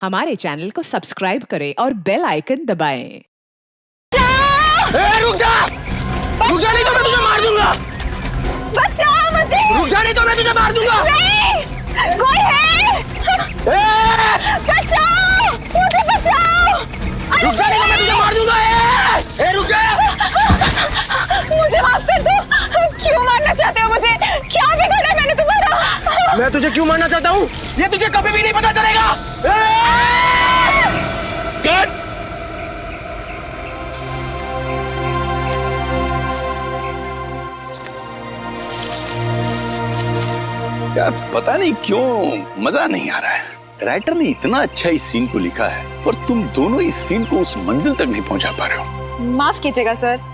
हमारे चैनल को सब्सक्राइब करें और बेल आइकन दबाएं। रुक जा! रुक जा नहीं तो मैं तुझे मार दूंगा। बचाओ मुझे! रुक जा नहीं तो मैं तुझे मार दूंगा। नहीं! कोई है? बचाओ! मुझे बचाओ! रुक जा नहीं तो मैं तुझे मार दूंगा। रुक जा! मुझे माफ कर दो। क्यों मारना चाहते हो मुझे? क्या बिगाड़ा है मैंने तुम्हारा? मैं तुझे क्यों मारना चाहता हूँ ये तुझे कभी भी नहीं पता चलेगा। कट! यार पता नहीं क्यों मजा नहीं आ रहा है। राइटर ने इतना अच्छा इस सीन को लिखा है और तुम दोनों इस सीन को उस मंजिल तक नहीं पहुंचा पा रहे हो। माफ कीजिएगा सर।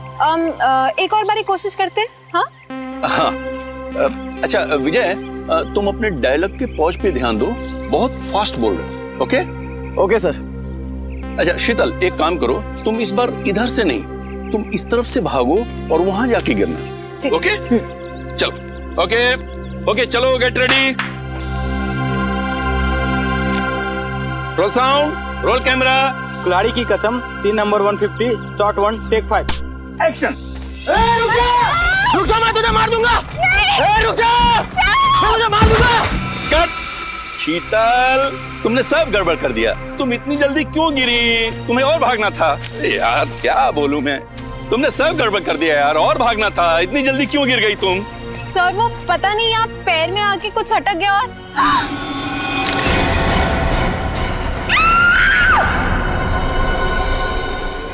एक और बारी कोशिश करते हैं। हाँ हाँ अच्छा विजय तुम अपने डायलॉग के पॉज पे ध्यान दो, बहुत फास्ट बोल रहे हो। Okay okay sir. अच्छा शीतल एक काम करो, तुम इस बार इधर से नहीं तुम इस तरफ से भागो और वहां जाके गिरना। ओके चलो। ओके ओके चलो get ready. Roll sound, roll camera. खिलाड़ी की कसम, scene number 150, shot 1, take 5, action. रुक जा मैं तुझे मार दूंगा। रुक जा मैं तुझे मार दूंगा। कट! शीतल तुमने सब गड़बड़ कर दिया। तुम इतनी जल्दी क्यों गिरी? तुम्हें और भागना था। यार क्या बोलूं मैं, तुमने सब गड़बड़ कर दिया यार। और भागना था, इतनी जल्दी क्यों गिर गई तुम? सर वो पता नहीं आप पैर में आके कुछ अटक गया और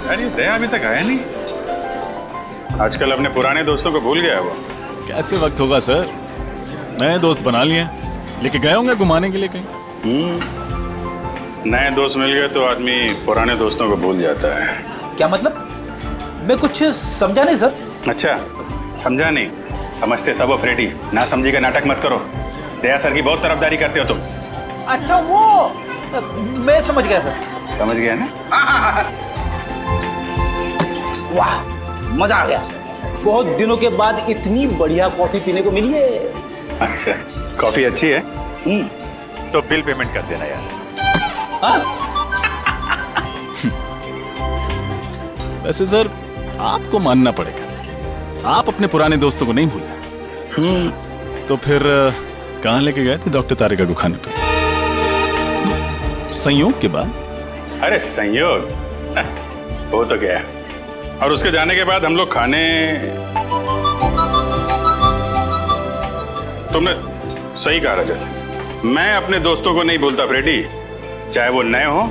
यार ये दया अभी तक आया नहीं। आजकल अपने पुराने दोस्तों को भूल गया वो। कैसे वक्त होगा सर, नए दोस्त बना लिए, लेके गए होंगे घुमाने के लिए कहीं। नए दोस्त मिल गए तो आदमी पुराने दोस्तों को भूल जाता है। क्या मतलब? मैं कुछ समझा नहीं सर। अच्छा समझा नहीं, समझते सब हो फ्रेडी। ना समझी का नाटक मत करो। दया सर की बहुत तरफदारी करते हो तुम। अच्छा वो मैं समझ गया सर। समझ गया ना? वाह मजा आ गया। बहुत दिनों के बाद इतनी बढ़िया कॉफी पीने को मिली है। अच्छा कॉफी अच्छी है। तो बिल पेमेंट कर देना यार। वैसे सर आपको मानना पड़ेगा, आप अपने पुराने दोस्तों को नहीं भूले। तो फिर कहाँ लेके गए थे डॉक्टर तारिका को खाने पे? संयोग के बाद? अरे संयोग वो तो गया, और उसके जाने के बाद हम लोग खाने। तुमने सही कहा रजत, मैं अपने दोस्तों को नहीं भूलता फ्रेडी, चाहे वो नए हो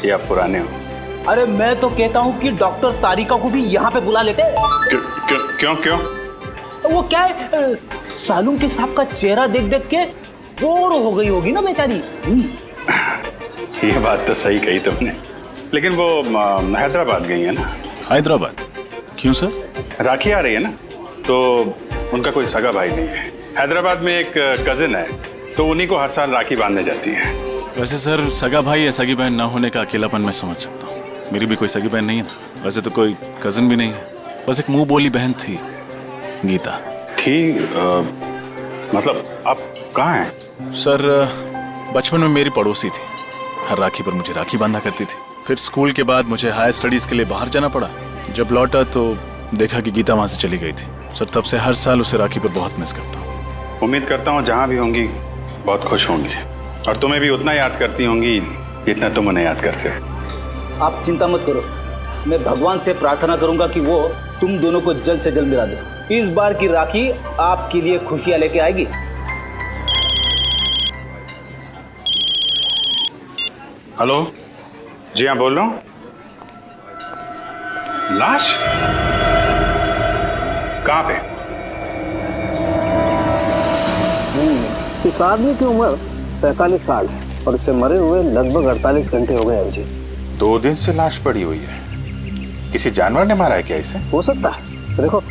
या पुराने हो। अरे मैं तो कहता हूँ कि डॉक्टर तारिका को भी यहाँ पे बुला लेते। क्यों क्यों? वो क्या है, सालूम के साहब का चेहरा देख देख के बोर हो गई होगी ना बेचारी। ये बात तो सही कही तुमने, लेकिन वो हैदराबाद गई है ना। हैदराबाद? क्यों सर? राखी आ रही है ना, तो उनका कोई सगा भाई नहीं है। हैदराबाद में एक कजिन है, तो उन्हीं को हर साल राखी बांधने जाती है। वैसे सर सगा भाई या सगी बहन ना होने का अकेलापन मैं समझ सकता हूँ। मेरी भी कोई सगी बहन नहीं है ना, वैसे तो कोई कजिन भी नहीं है, बस एक मुंह बोली बहन थी, गीता। ठीक मतलब आप कहाँ हैं? सर बचपन में मेरी पड़ोसी थी, हर राखी पर मुझे राखी बांधा करती थी। फिर स्कूल के बाद मुझे हायर स्टडीज के लिए बाहर जाना पड़ा। जब लौटा तो देखा कि गीता वहां से चली गई थी। सर तब से हर साल उसे राखी पर बहुत मिस करता हूँ। उम्मीद करता हूँ जहाँ भी होंगी बहुत खुश होंगी, और तुम्हें भी उतना याद करती होंगी जितना तुम उन्हें याद करते हो। आप चिंता मत करो, मैं भगवान से प्रार्थना करूंगा कि वो तुम दोनों को जल्द से जल्द मिला दे। इस बार की राखी आपके लिए खुशियां लेके आएगी। हेलो जी हाँ बोल रहा हूँ। लाश कहाँ पे? इस आदमी की उम्र 45 साल है और इसे मरे हुए लगभग 48 घंटे हो गए अभिजीत। 2 दिन से लाश पड़ी हुई है। किसी जानवर ने मारा है क्या इसे? हो सकता है, देखो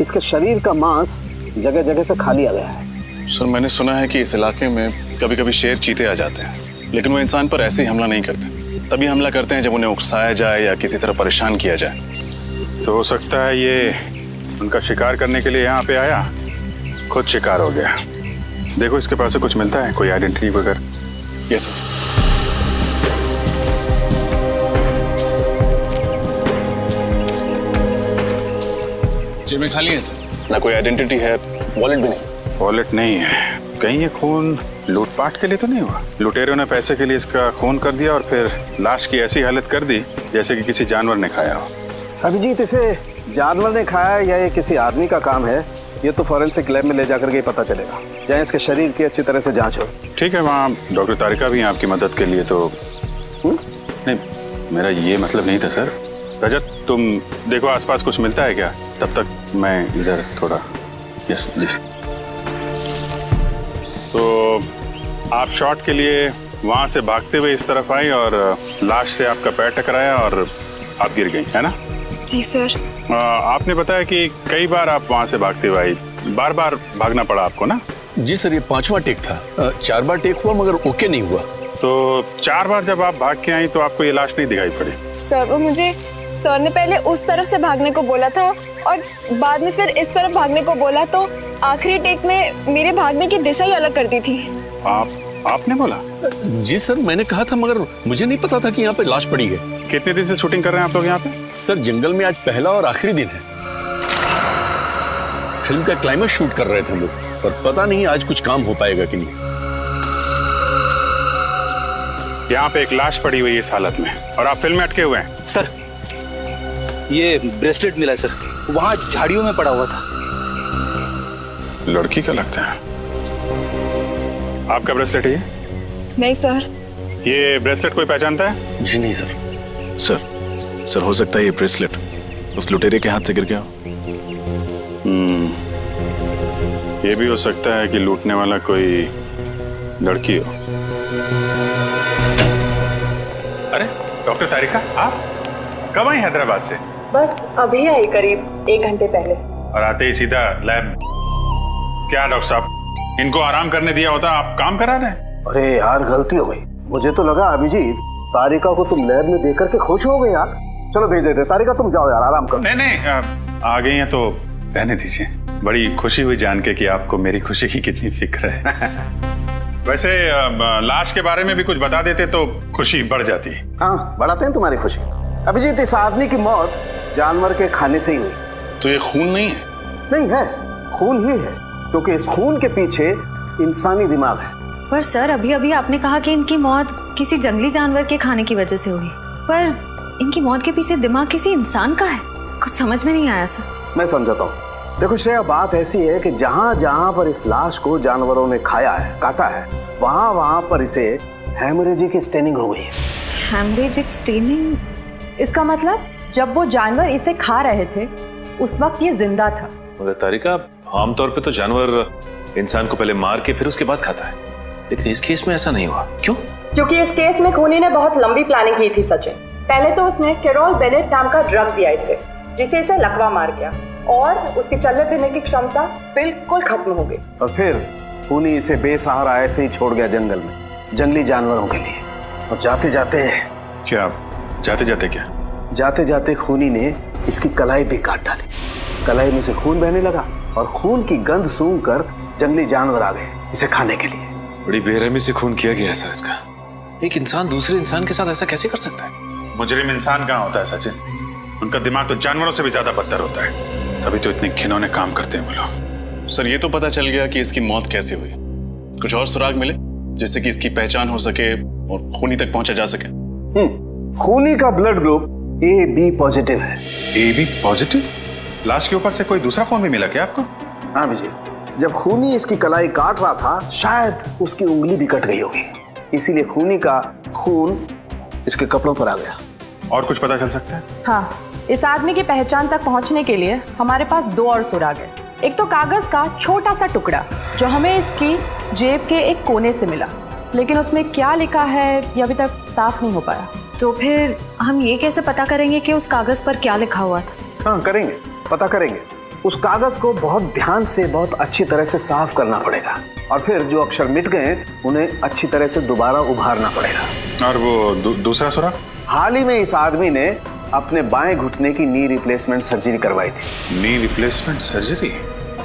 इसके शरीर का मांस जगह जगह से खा लिया गया है। सर मैंने सुना है कि इस इलाके में कभी कभी शेर चीते आ जाते हैं, लेकिन वो इंसान पर ऐसे ही हमला नहीं करते। तभी हमला करते हैं जब उन्हें उकसाया जाए या किसी तरह परेशान किया जाए। तो हो सकता है ये उनका शिकार करने के लिए यहाँ पे आया, खुद शिकार हो गया। देखो इसके पास से कुछ मिलता है, कोई आइडेंटिटी वगैरह? Yes sir. जेबें खाली हैं सर। ना कोई आइडेंटिटी है, वॉलेट भी नहीं। वॉलेट नहीं है। कहीं ये खून लूटपाट के लिए तो नहीं हुआ? लुटेरों ने पैसे के लिए इसका खून कर दिया और फिर लाश की ऐसी हालत कर दी जैसे कि किसी जानवर ने खाया हो। अभिजीत, इसे जानवर ने खाया या ये किसी आदमी का काम है, ये तो फॉरेंसिक लैब में ले जाकर के पता चलेगा, जहाँ इसके शरीर की अच्छी तरह से जांच हो। ठीक है, वहाँ डॉक्टर तारिका भी हैं आपकी मदद के लिए। तो नहीं, मेरा ये मतलब नहीं था सर। रजत, तुम देखो आसपास कुछ मिलता है क्या, तब तक मैं इधर थोड़ा। यस जी। तो आप शॉट के लिए वहाँ से भागते हुए इस तरफ आई और लाश से आपका पैर टकराया और आप गिर गई, है ना? जी सर। आपने बताया कि कई बार आप वहाँ से भागते हुए आई, बार बार भागना पड़ा आपको ना? जी सर, ये 5वां टेक था। 4 बार टेक हुआ मगर ओके नहीं हुआ। तो 4 बार जब आप भाग के आई तो आपको ये लाश नहीं दिखाई पड़ी? सर, वो मुझे सर ने पहले उस तरफ से भागने को बोला था और बाद में फिर इस तरफ भागने को बोला, तो आखिरी टेक में मेरे भागने की दिशा ही अलग कर दी थी। आपने बोला? जी सर, मैंने कहा था मगर मुझे नहीं पता था कि यहाँ पे लाश पड़ी है। कितने दिन से शूटिंग कर रहे हैं आप लोग यहाँ पे? सर, जंगल में आज पहला और आखिरी दिन है। फिल्म का क्लाइमेक्स शूट कर रहे थे हम लोग, पर पता नहीं आज कुछ काम हो पाएगा कि नहीं। यहाँ पे एक लाश पड़ी हुई है इस हालत में और आप फिल्म में अटके हुए हैं। सर, ये ब्रेसलेट मिला है सर, वहां झाड़ियों में पड़ा हुआ था। लड़की का लगता है। आपका ब्रेसलेट है ये? नहीं सर। ये ब्रेसलेट कोई पहचानता है? जी नहीं सर। सर हो सकता है ये ब्रेसलेट उस लुटेरे के हाथ से गिर गया हो। ये भी हो सकता है कि लूटने वाला कोई लड़की हो। अरे डॉक्टर तारिका, आप कब आई हैदराबाद से? बस अभी आई, करीब 1 घंटे पहले। और आते ही सीधा लैब? क्या डॉक्टर साहब, इनको आराम करने दिया होता, आप काम करा रहे हैं? अरे यार, गलती हो गई। मुझे तो लगा अभिजीत तारिका को तुम लैब में देख करके खुश हो गए यार। चलो भेज देते। तारिका तुम जाओ यार, आराम करो। नहीं, आ गई हैं तो रहने दीजिए। बड़ी खुशी हुई जान के कि आपको मेरी खुशी की कितनी फिक्र है। वैसे लाश के बारे में भी कुछ बता देते तो खुशी बढ़ जाती। हाँ, बढ़ाते हैं तुम्हारी खुशी। अभिजीत, इस आदमी की मौत जानवर के खाने से ही हुई। तो ये खून नहीं है? नहीं है, खून ही है, क्योंकि इस खून के पीछे इंसानी दिमाग है। पर सर, अभी अभी आपने कहा कि इनकी मौत किसी जंगली जानवर के खाने की वजह से हुई, पर इनकी मौत के पीछे दिमाग किसी इंसान का है। कुछ समझ में नहीं आया सर। मैं समझाता हूँ। देखो श्रेया, बात ऐसी है कि जहाँ जहाँ पर इस लाश को जानवरों ने खाया है, काटा है, वहाँ वहाँ पर इसे हेमरेजिक स्टेनिंग हो गई है। Haemorrhagic staining? इसका मतलब जब वो जानवर इसे खा रहे थे उस वक्त ये जिंदा था। मगर तारिका, आमतौर पे तो जानवर इंसान को पहले मार के फिर उसके बाद खाता है, लेकिन इस केस में ऐसा नहीं हुआ। क्यों? क्योंकि इस केस में खूनी ने बहुत लंबी प्लानिंग की थी सचिन। पहले तो उसने कैरोल बेनेट नाम का ड्रग दिया इसे, जिसे इसे लकवा मार गया और उसकी चलने फिरने की क्षमता बिल्कुल खत्म हो गई। और फिर खूनी इसे बेसहारा ऐसे ही छोड़ गया जंगल में, जंगली जानवरों के लिए। और जाते जाते खूनी ने इसकी कलाई भी काट डाली। कलाई में से खून बहने लगा और खून की गंध सूंघकर जंगली जानवर आ गए इसे खाने के लिए। बड़ी बेरहमी से खून किया गया ऐसा इसका। एक इंसान दूसरे इंसान के साथ ऐसा कैसे कर सकता है? मुजरिम इंसान कहाँ होता है सचिन? उनका दिमाग तो जानवरों से भी ज्यादा बदतर होता है, तभी तो इतने घिनौने काम करते हैं वो लोग। सर, ये तो पता चल गया कि इसकी मौत कैसे हुई। कुछ और सुराग मिले जिससे कि इसकी पहचान हो सके और खूनी तक पहुंचा जा सके? खूनी का ब्लड ग्रुप AB पॉजिटिव है। AB positive? लाश के ऊपर से कोई दूसरा खून भी मिला क्या आपको? हाँ विजय, जब खूनी इसकी कलाई काट रहा था शायद उसकी उंगली भी कट गई होगी, इसीलिए खूनी का खून इसके कपड़ों पर आ गया। और कुछ पता चल सकता है? हाँ, इस आदमी की पहचान तक पहुंचने के लिए हमारे पास 2 और सुराग है। एक तो कागज का छोटा सा टुकड़ा जो हमें इसकी जेब के एक कोने से मिला, लेकिन उसमें क्या लिखा है ये अभी तक साफ नहीं हो पाया। तो फिर हम ये कैसे पता करेंगे कि उस कागज पर क्या लिखा हुआ था? हाँ, करेंगे, पता करेंगे। उस कागज को बहुत ध्यान से, बहुत अच्छी तरह से साफ करना पड़ेगा और फिर जो अक्षर मिट गए उन्हें अच्छी तरह से दोबारा उभारना पड़ेगा। और वो दूसरा सुराग? हाल ही में इस आदमी ने अपने बाएं घुटने की नी रिप्लेसमेंट सर्जरी करवाई थी। Knee replacement surgery?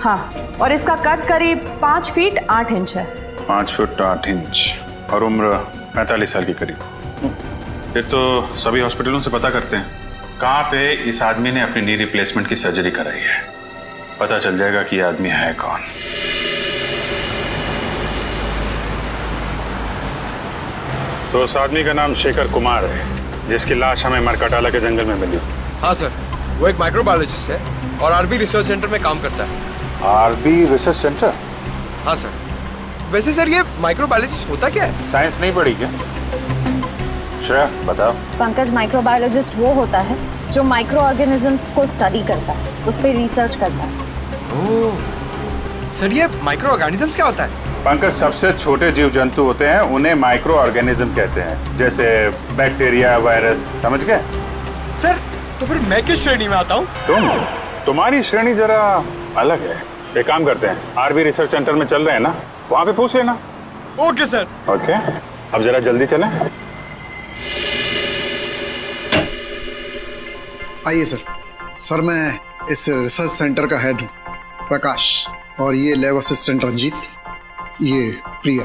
हाँ, और इसका कद करीब 5 फीट 8 इंच है। 5 फुट 8 इंच और उम्र 45 साल के करीब। फिर तो सभी हॉस्पिटलों से पता करते हैं कहाँ पे इस आदमी ने अपनी नी रिप्लेसमेंट की सर्जरी कराई है। पता चल जाएगा कि ये आदमी है कौन। तो उस आदमी का नाम शेखर कुमार है, जिसकी लाश हमें मरकटाला के जंगल में मिली। हाँ सर, वो एक माइक्रोबायोलॉजिस्ट है और आरबी रिसर्च सेंटर में काम करता है। RB research centre? हाँ सर। वैसे सर ये माइक्रोबायोलॉजिस्ट होता क्या है? साइंस नहीं पढ़ी क्या? श्रेया बताओ। पंकज, माइक्रोबायोलॉजिस्ट वो होता है जो माइक्रो ऑर्गेनिजम्स को स्टडी करता है, उस पर रिसर्च करता है। ओह, सर ये माइक्रो ऑर्गेनिजम्स क्या होता है? पंकज, सबसे छोटे जीव जंतु होते हैं, उन्हें माइक्रो ऑर्गेनिज्म कहते हैं, जैसे बैक्टीरिया, वायरस। समझ गए? सर तो फिर मैं किस श्रेणी में आता हूँ? तुम्हारी श्रेणी जरा अलग है। एक काम करते हैं, आरबी रिसर्च सेंटर में चल रहे हैं ना, वहाँ पे पूछ लेना। Okay sir. ओके, अब जरा जल्दी चलें। आइए सर। सर मैं इस रिसर्च सेंटर का हेड हूँ, प्रकाश, और ये लैब असिस्टेंट रंजीत, ये प्रिया।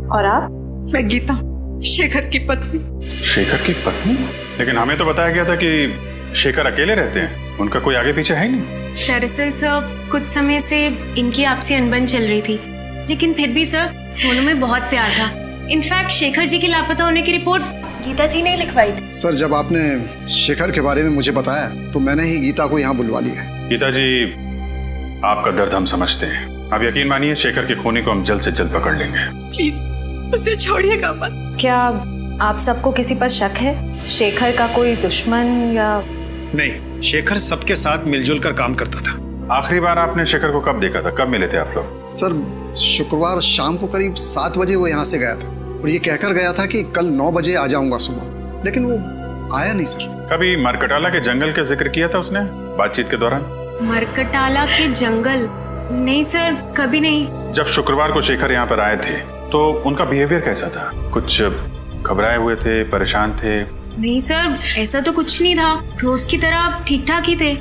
और आप? मैं गीता, शेखर की पत्नी। शेखर की पत्नी? लेकिन हमें तो बताया गया था कि शेखर अकेले रहते हैं, उनका कोई आगे पीछे है ही नहीं। दरअसल सर कुछ समय से इनकी आपसी अनबन चल रही थी, लेकिन फिर भी सर दोनों में बहुत प्यार था। इनफैक्ट शेखर जी के लापता होने की रिपोर्ट गीता जी ने लिखवाई थी। सर जब आपने शेखर के बारे में मुझे बताया तो मैंने ही गीता को यहाँ बुलवा लिया। गीता जी, आपका दर्द हम समझते हैं। आप यकीन मानिए, शेखर के खूनी को हम जल्द से जल्द पकड़ लेंगे। प्लीज उसे छोड़िएगा मत। क्या आप सबको किसी पर शक है? शेखर का कोई दुश्मन या? नहीं, शेखर सबके साथ मिलजुल कर काम करता था। आखिरी बार आपने शेखर को कब देखा था? कब मिले थे आप लोग? सर शुक्रवार शाम को करीब 7 बजे वो यहाँ से गया था और ये कहकर गया था कि कल 9 बजे आ जाऊंगा सुबह, लेकिन वो आया नहीं सर। कभी मरकटाला के जंगल का जिक्र किया था उसने बातचीत के दौरान? मरकटाला के जंगल? नहीं सर, कभी नहीं। जब शुक्रवार को शेखर यहाँ पर आए थे तो उनका बिहेवियर कैसा था? कुछ घबराए हुए थे, परेशान थे? नहीं सर, ऐसा तो कुछ नहीं था, रोज की तरह ठीक ठाक ही थे।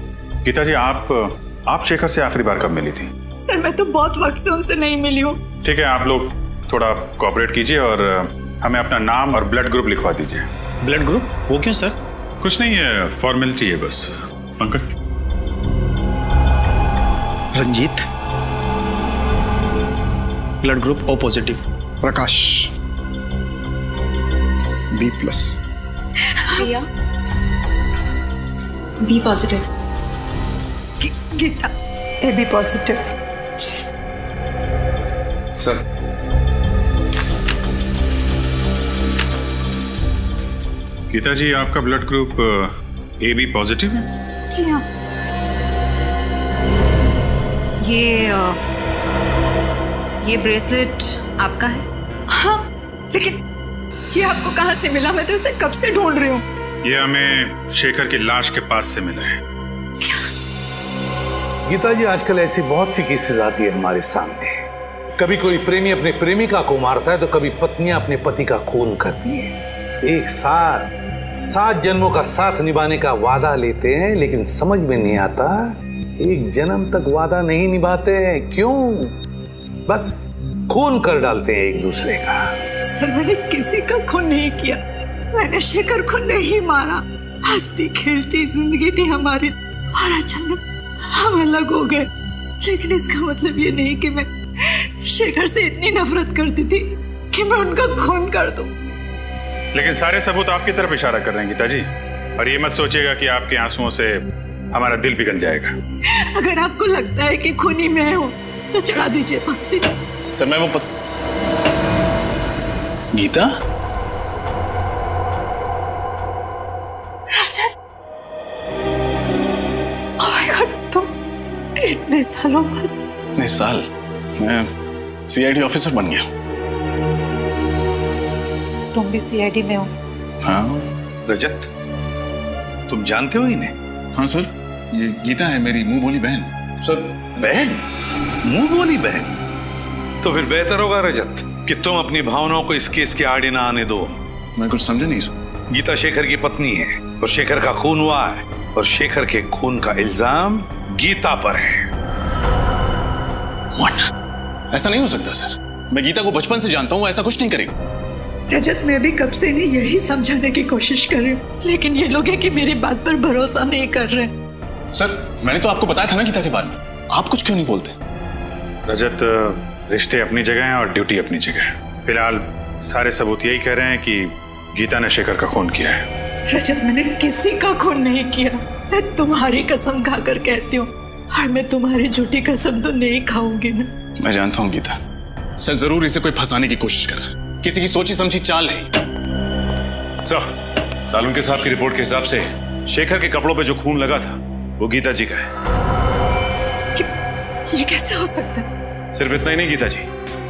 गीता जी, आप शेखर से आखिरी बार कब मिली थी? सर मैं तो बहुत वक्त से उनसे नहीं मिली हूँ। ठीक है, आप लोग थोड़ा कोऑपरेट कीजिए और हमें अपना नाम और ब्लड ग्रुप लिखवा दीजिए। Blood group? वो क्यों सर? कुछ नहीं है, फॉर्मेलिटी है बस। Pankaj. Ranjit, blood group O positive. Prakash B+। Priya B positive. Geeta AB positive. Sir Geeta ji, आपका ब्लड ग्रुप AB पॉजिटिव है? जी हाँ। ये ब्रेसलेट आपका है? हाँ, लेकिन ये आपको कहाँ से मिला? मैं तो इसे कब से ढूंढ रही हूँ। ये हमें शेखर की लाश के पास से मिला है। गीता जी, आजकल ऐसी बहुत सी केसेस आती है हमारे सामने। कभी कोई प्रेमी अपने प्रेमिका को मारता है तो कभी पत्नियां अपने पति का खून करती है। एक साथ 7 जन्मों का साथ निभाने का वादा लेते हैं, लेकिन समझ में नहीं आता एक जन्म तक वादा नहीं निभाते हैं। क्यों? बस खून कर डालते हैं एक दूसरे का। सर मैंने किसी का खून नहीं किया, मैंने शेखर को नहीं मारा। हंसती खेलती जिंदगी थी हमारी और अचानक हम अलग हो गए। लेकिन इसका मतलब ये नहीं कि मैं शेखर से इतनी नफरत करती थी कि मैं उनका खून कर दूं। लेकिन सारे सबूत आपकी तरफ इशारा कर रहे हैं गीता जी, और ये मत सोचिएगा कि आपके आंसुओं से हमारा दिल पिघल जाएगा। अगर आपको लगता है कि खूनी मैं हूं तो चढ़ा दीजिए फांसी। सर मैं वो गीता? राजन, ओह माय गॉड, तुम इतने सालों बाद? इतने साल? मैं CID ऑफिसर बन गया। तुम भी CID में हो? हाँ। रजत, तुम जानते हो इन्हें? हाँ सर, ये गीता है मेरी मुंह बोली बहन। सर बहन? मुंह बोली बहन? तो फिर बेहतर होगा रजत कि तुम अपनी भावनाओं को इस केस के आड़े ना आने दो। मैं कुछ समझा नहीं सर। गीता शेखर की पत्नी है और शेखर का खून हुआ है, और शेखर के खून का इल्जाम गीता पर है। What? ऐसा नहीं हो सकता सर, मैं गीता को बचपन से जानता हूँ, ऐसा कुछ नहीं करेगी। रजत, मैं भी कब से इन्हें यही समझाने की कोशिश कर रही हूँ, लेकिन ये लोग हैं कि मेरी बात पर भरोसा नहीं कर रहे। सर मैंने तो आपको बताया था ना गीता के बारे में, आप कुछ क्यों नहीं बोलते? रजत, रिश्ते अपनी जगह हैं और ड्यूटी अपनी जगह है। फिलहाल सारे सबूत यही कह रहे हैं कि गीता ने शेखर का खून किया है। रजत, मैंने किसी का खून नहीं किया। मैं तुम्हारी कसम खाकर कहती हूँ, और मैं तुम्हारी झूठी कसम तो नहीं खाऊंगी ना। मैं जानता हूँ गीता, सर जरूर इसे कोई फंसाने की कोशिश कर रहा है, किसी की सोची समझी चाल है। सर, सालुंके साहब की रिपोर्ट के हिसाब से शेखर के कपड़ों पे जो खून लगा था वो गीता जी का है। ये कैसे हो सकता है? सिर्फ इतना ही नहीं गीता जी,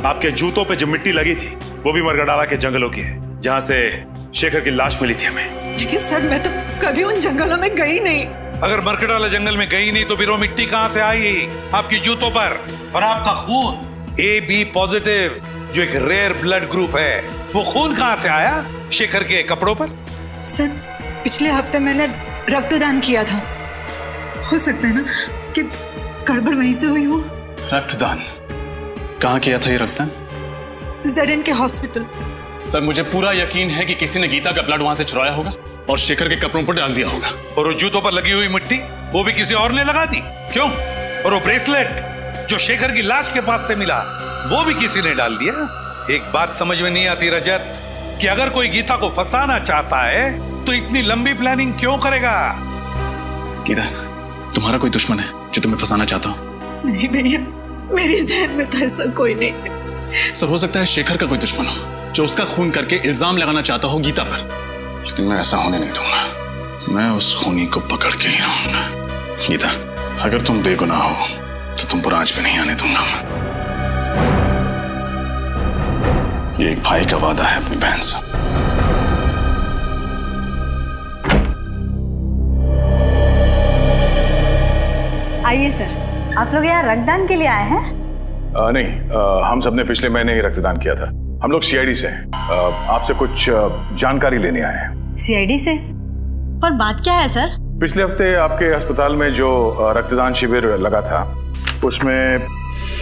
आपके जूतों पे जो मिट्टी लगी थी वो भी मरगडाला के जंगलों की है, जहां से शेखर की लाश मिली थी हमें। लेकिन सर, मैं तो कभी उन जंगलों में गई नहीं। अगर मरकडाला जंगल में गई नहीं तो फिर वो मिट्टी कहां से आई आपकी जूतों पर? और आपका खून AB पॉजिटिव, जो एक रेयर ब्लड ग्रुप है, वो खून कहां से आया शेखर के कपड़ों पर? सर, पिछले हफ्ते मैंने रक्तदान किया था। हो सकता है ना कि गड़बड़ वहीं से हुई हो। रक्तदान? कहाँ किया था ये रक्तदान? ZN के हॉस्पिटल। सर मुझे पूरा यकीन है कि किसी ने गीता का ब्लड वहां से चुराया होगा और शेखर के कपड़ों पर डाल दिया होगा। और वो जूतों पर लगी हुई मिट्टी वो भी किसी और ने लगा दी? क्यों? और वो ब्रेसलेट जो शेखर की लाश के पास से मिला वो भी किसी ने डाल दिया? एक बात समझ में नहीं आती रजत, कि अगर कोई गीता को फंसाना चाहता है तो इतनी लंबी प्लानिंग क्यों करेगा? गीता, तुम्हारा कोई दुश्मन है जो तुम्हें फंसाना चाहता हो? नहीं भैया, मेरे जहन में तो ऐसा कोई नहीं है। सर हो सकता है शेखर का कोई दुश्मन हो जो उसका खून करके इल्जाम लगाना चाहता हो गीता पर, लेकिन मैं ऐसा होने नहीं दूंगा। मैं उस खूनी को पकड़ के ही रहूंगा। गीता, अगर तुम बेगुनाह हो तो तुम पर आज भी नहीं आने दूंगा। ये एक भाई का वादा है अपनी बहन से। आइए सर, आप लोग यहाँ रक्तदान के लिए आए हैं? नहीं, हम सबने पिछले महीने ही रक्तदान किया था। हम लोग CID से हैं। आपसे कुछ जानकारी लेने आए हैं। CID से? पर बात क्या है सर? पिछले हफ्ते आपके अस्पताल में जो रक्तदान शिविर लगा था उसमें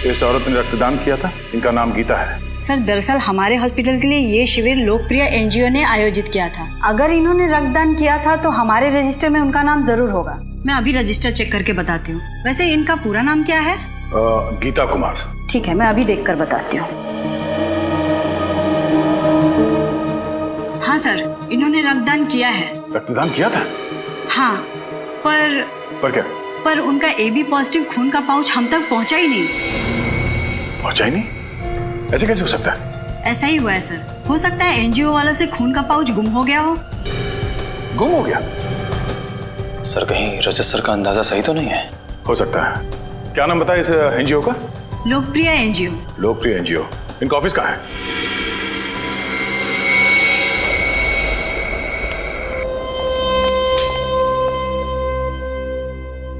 इस औरत ने रक्तदान किया था। इनका नाम गीता है। सर दरअसल हमारे हॉस्पिटल के लिए ये शिविर लोकप्रिय NGO ने आयोजित किया था। अगर इन्होंने रक्तदान किया था तो हमारे रजिस्टर में उनका नाम जरूर होगा। मैं अभी रजिस्टर चेक करके बताती हूँ। वैसे इनका पूरा नाम क्या है? गीता कुमार। ठीक है, मैं अभी देखकर बताती हूँ। हाँ सर, इन्होंने रक्तदान किया है। रक्तदान किया था? हाँ, पर क्या? पर उनका AB पॉजिटिव खून का पाउच हम तक पहुंचा ही नहीं। पहुंचा ही नहीं? ऐसे कैसे हो सकता है? ऐसा ही हुआ है सर। हो सकता है NGO वालों से खून का पाउच गुम हो गया हो। गुम हो गया? सर कहीं रजत सर का अंदाजा सही तो नहीं है? हो सकता है। क्या नाम बताया इस NGO का? लोकप्रिय NGO। लोकप्रिय NGO। इनका ऑफिस कहाँ है?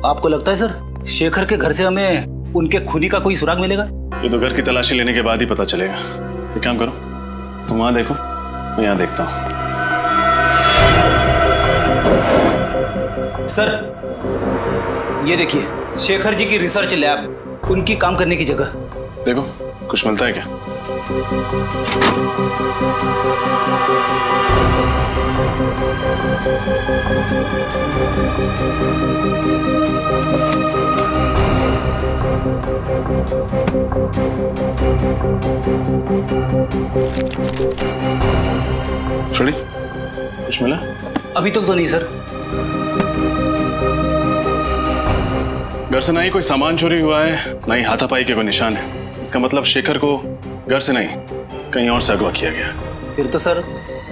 आपको लगता है सर शेखर के घर से हमें उनके खूनी का कोई सुराग मिलेगा? ये तो घर की तलाशी लेने के बाद ही पता चलेगा। एक काम करो, तुम वहां देखो, मैं यहाँ देखता हूँ। सर ये देखिए, शेखर जी की रिसर्च लैब, उनकी काम करने की जगह। देखो कुछ मिलता है क्या? छोड़ी, कुछ मिला? अभी तक तो नहीं सर। घर से ना ही कोई सामान चोरी हुआ है, ना ही हाथापाई के कोई निशान है। इसका मतलब शेखर को घर से नहीं, कहीं और से अगवा किया गया। फिर तो सर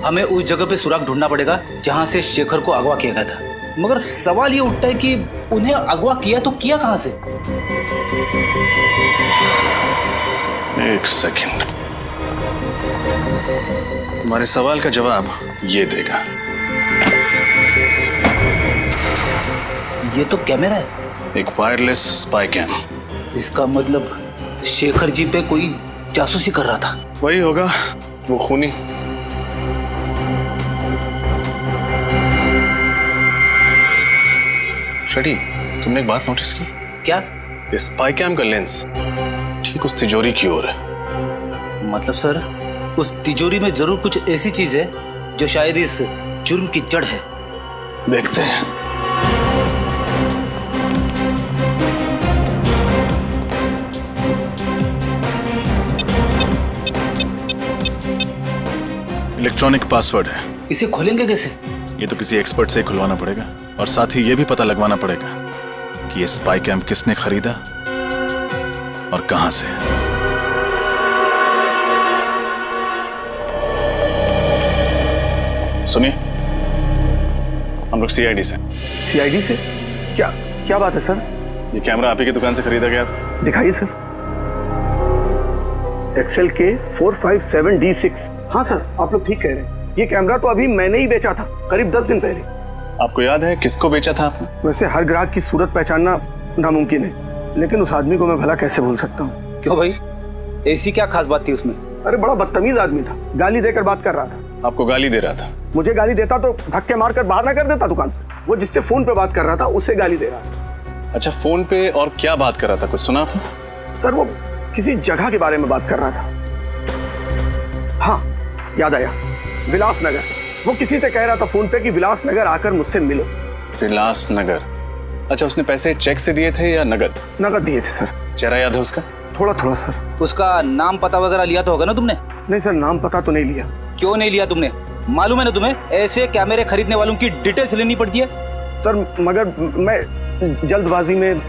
हमें उस जगह पे सुराग ढूंढना पड़ेगा जहां से शेखर को अगवा किया गया था। मगर सवाल ये उठता है कि उन्हें अगवा किया तो किया कहां से? एक सेकंड, तुम्हारे सवाल का जवाब ये देगा। ये तो कैमरा है। एक वायरलेस स्पाई कैम। इसका मतलब शेखर जी पे कोई जासूसी कर रहा था। वही होगा, वो खूनी। शडी, तुमने एक बात नोटिस की? क्या? ये स्पाई कैम का लेंस ठीक उस तिजोरी की ओर है। मतलब सर उस तिजोरी में जरूर कुछ ऐसी चीज है जो शायद इस जुर्म की जड़ है। देखते हैं। इलेक्ट्रॉनिक पासवर्ड है। इसे खोलेंगे कैसे? ये तो किसी एक्सपर्ट से खुलवाना पड़ेगा और साथ ही ये भी पता लगवाना पड़ेगा कि ये स्पाई कैम किसने खरीदा और कहां से। सुनिए, हम लोग सीआईडी से। सीआईडी से? क्या क्या बात है सर? ये कैमरा आप ही की दुकान से खरीदा गया था। दिखाइए सर। एक्सेल के 457D6। हाँ सर, आप लोग ठीक कह रहे हैं। ये कैमरा तो अभी मैंने ही बेचा था, करीब 10 दिन पहले। आपको याद है किसको बेचा था आपने? वैसे हर ग्राहक की सूरत पहचानना नामुमकिन है, लेकिन उस आदमी को मैं भला कैसे भूल सकता हूँ। क्यों भाई, ऐसी क्या खास बात थी उसमें? अरे बड़ा बदतमीज आदमी था, गाली देकर बात कर रहा था। आपको गाली दे रहा था? मुझे गाली देता तो धक्के मारकर बाहर ना कर देता दुकान से। वो जिससे फोन पे बात कर रहा था उससे गाली दे रहा था। अच्छा, फोन पे और क्या बात कर रहा था, कुछ सुना आपने? सर वो किसी जगह के बारे में बात कर रहा था। हाँ याद आया, विलासनगर। वो किसी से कह रहा था फोन पे कि विलासनगर आकर मुझसे मिलो। विलासनगर? अच्छा, उसने पैसे चेक से दिए थे या नगद? नगद दिए थे सर। चेहरा याद है उसका? थोड़ा थोड़ा सर। उसका नाम पता वगैरह लिया तो होगा ना तुमने? नहीं सर, नाम पता तो नहीं लिया। क्यों नहीं लिया तुमने? मालूम है ना तुम्हें, ऐसे कैमरे खरीदने वालों की डिटेल्स लेनी पड़ती है। सर मगर मैं जल्दबाजी में।